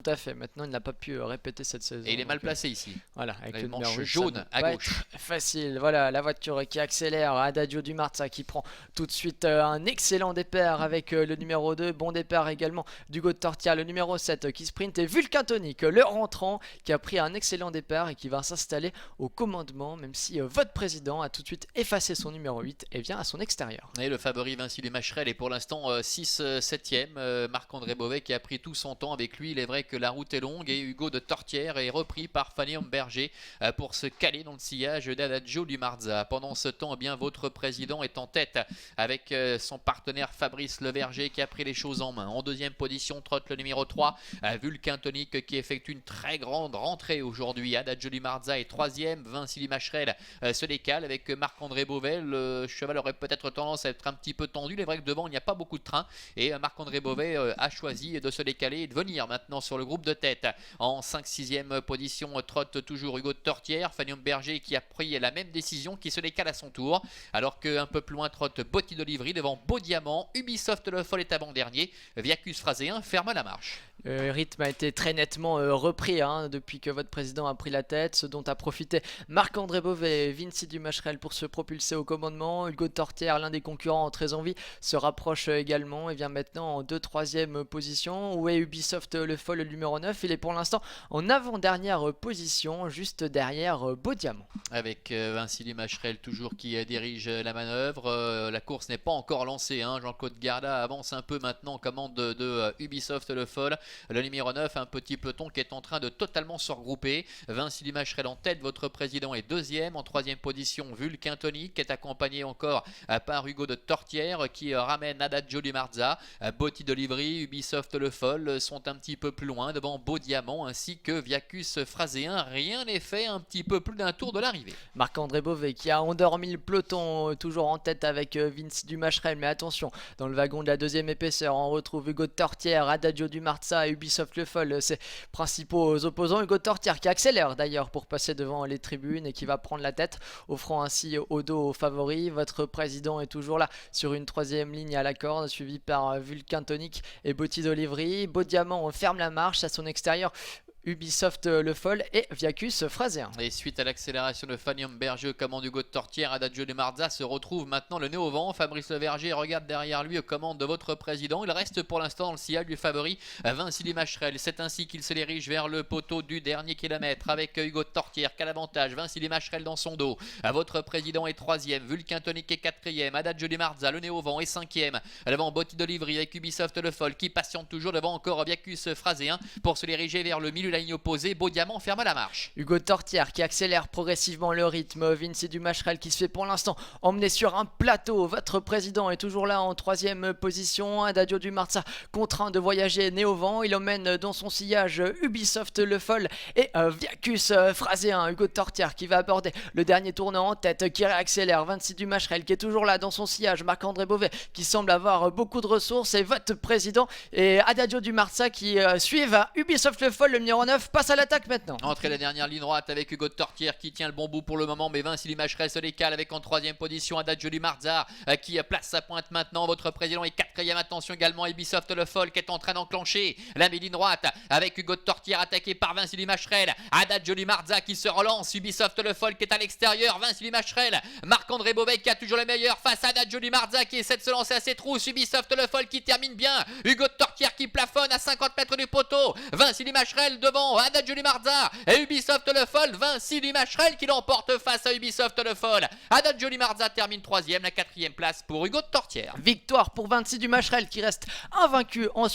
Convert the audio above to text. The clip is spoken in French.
Tout à fait, maintenant il n'a pas pu répéter cette saison. Et il est mal donc, placé ici. voilà, avec Le le manche numéro 8, jaune ça ne à va pas gauche. être facile. Voilà, la voiture qui accélère, Adagio du Marza qui prend tout de suite un excellent départ avec le numéro 2, bon départ également d'Hugo de Tortia, le numéro 7 qui sprint, et Vulcain Tonic, le rentrant, qui a pris un excellent départ et qui va s'installer au commandement, même si votre président a tout de suite effacé son numéro 8 et vient à son extérieur. Et le favori Vinci Macherel est pour l'instant 6-7ème. Marc-André Beauvais qui a pris tout son temps avec lui. Il est vrai que la route est longue et Hugo de Tortière est repris par Fanny Berger pour se caler dans le sillage d'Adagio du Marza. Pendant ce temps, eh bien, votre président est en tête avec son partenaire Fabrice Leverger qui a pris les choses en main. En deuxième position, trotte le numéro 3, Vulcain Tonic qui effectue une très grande rentrée aujourd'hui. Adagio du Marza est troisième. Vinci Macherel se décale avec Marc-André Beauvais. Le cheval aurait peut-être tendance à être un petit peu tendu. Il est vrai que devant, il n'y a pas beaucoup de train et Marc-André Beauvais a choisi de se décaler et de venir maintenant sur le groupe de tête. En 5-6e position, trotte toujours Hugo de Tortière. Fanny Berger qui a pris la même décision, qui se décale à son tour. Alors qu'un peu plus loin, trotte Botti d'Olivry devant Beau Diamant. Ubisoft Le Foll est avant-dernier. Viacus Phraséen ferme la marche. Le rythme a été très nettement repris depuis que votre président a pris la tête, ce dont a profité Marc-André Beauvais et Vinci Dumacherel pour se propulser au commandement. Hugo de Tortière, l'un des concurrents très en vie, se rapproche également et vient maintenant en 2-3e position. Où est Ubisoft Le Foll, le numéro 9? Il est pour l'instant en avant-dernière position, juste derrière Beau Diamant. Avec Vinci Dumacherel toujours qui dirige la manœuvre. La course n'est pas encore lancée. Jean-Claude Garda avance un peu maintenant en commande de Ubisoft Le Foll. Le numéro 9, un petit peloton qui est en train de totalement se regrouper. Vinci Dumacherel en tête, votre président est deuxième. En troisième position, Vulcain Tonic qui est accompagné encore par Hugo de Tortière qui ramène Adagio du Marza. Botti d'Olivry, Ubisoft Le Foll sont un petit peu plus loin devant Beau Diamant ainsi que Viacus Phraséen. Rien n'est fait, un petit peu plus d'un tour de l'arrivée. Marc-André Beauvais qui a endormi le peloton, toujours en tête avec Vinci Dumacherel, mais attention, dans le wagon de la deuxième épaisseur, on retrouve Hugo de Tortière, Adagio du Marza et Ubisoft Le Foll, ses principaux opposants. Hugo de Tortière qui accélère d'ailleurs pour passer devant les tribunes et qui va prendre la tête, offrant ainsi au dos aux favoris. Votre président est toujours là sur une troisième ligne à la corde, suivi par Vulcain Tonic et Botti d'Olivry. Beau Diamant ferme la marche à son extérieur. Ubisoft Le Foll et Viacus Phraséen. Et suite à l'accélération de Fanny Berger, commande Hugo de Tortière, Adagio de Marza se retrouve maintenant le nez au vent. Fabrice Leverger regarde derrière lui aux commandes de votre président. Il reste pour l'instant dans le sillage du favori Vinci Macherel. C'est ainsi qu'il se dirige vers le poteau du dernier kilomètre avec Hugo de Tortière qui a l'avantage. Vinci Macherel dans son dos. Votre président est troisième. Vulcain Tonic est quatrième. Adagio de Marza, le nez au vent, est cinquième. Devant Botti d'Olivry avec Ubisoft Le Foll qui patiente toujours devant encore Viacus Phraséen pour se diriger vers le milieu de la ligne opposée. Beau Diamant ferme la marche. Hugo de Tortière qui accélère progressivement le rythme. Vinci Dumacherel qui se fait pour l'instant emmener sur un plateau. Votre président est toujours là en troisième position. Adagio du Marza contraint de voyager nez au vent. Il emmène dans son sillage Ubisoft Le Foll et Viacus Phraséen. Hugo de Tortière qui va aborder le dernier tournant en tête, qui réaccélère. Vinci Dumacherel qui est toujours là dans son sillage. Marc-André Beauvais qui semble avoir beaucoup de ressources et votre président et Adagio du Marza qui suivent Ubisoft Le Foll, le numéro 9, passe à l'attaque maintenant. Entrée la dernière ligne droite avec Hugo de Tortière qui tient le bon bout pour le moment, mais Vinci Macherel se décale avec en troisième position Adagio du Marza qui place sa pointe maintenant. Votre président est quatrième. Attention également Ubisoft Le Foll qui est en train d'enclencher la ligne droite avec Hugo de Tortière attaqué par Vinci Macherel. Adagio du Marza qui se relance. Ubisoft Le Foll qui est à l'extérieur. Vinci Macherel, Marc-André Beauvais qui a toujours le meilleur face à Adagio du Marza qui essaie de se lancer à ses trousses. Ubisoft Le Foll qui termine bien. Hugo de Tortière qui plafonne à 50 mètres du poteau. Vinci Macherel devant Adagio du Marza et Ubisoft Le Foll. Vinci Macherel qui l'emporte face à Ubisoft Le Foll. Adagio du Marza termine troisième. La quatrième place pour Hugo de Tortière. Victoire pour Vinci Dumacherel qui reste invaincu en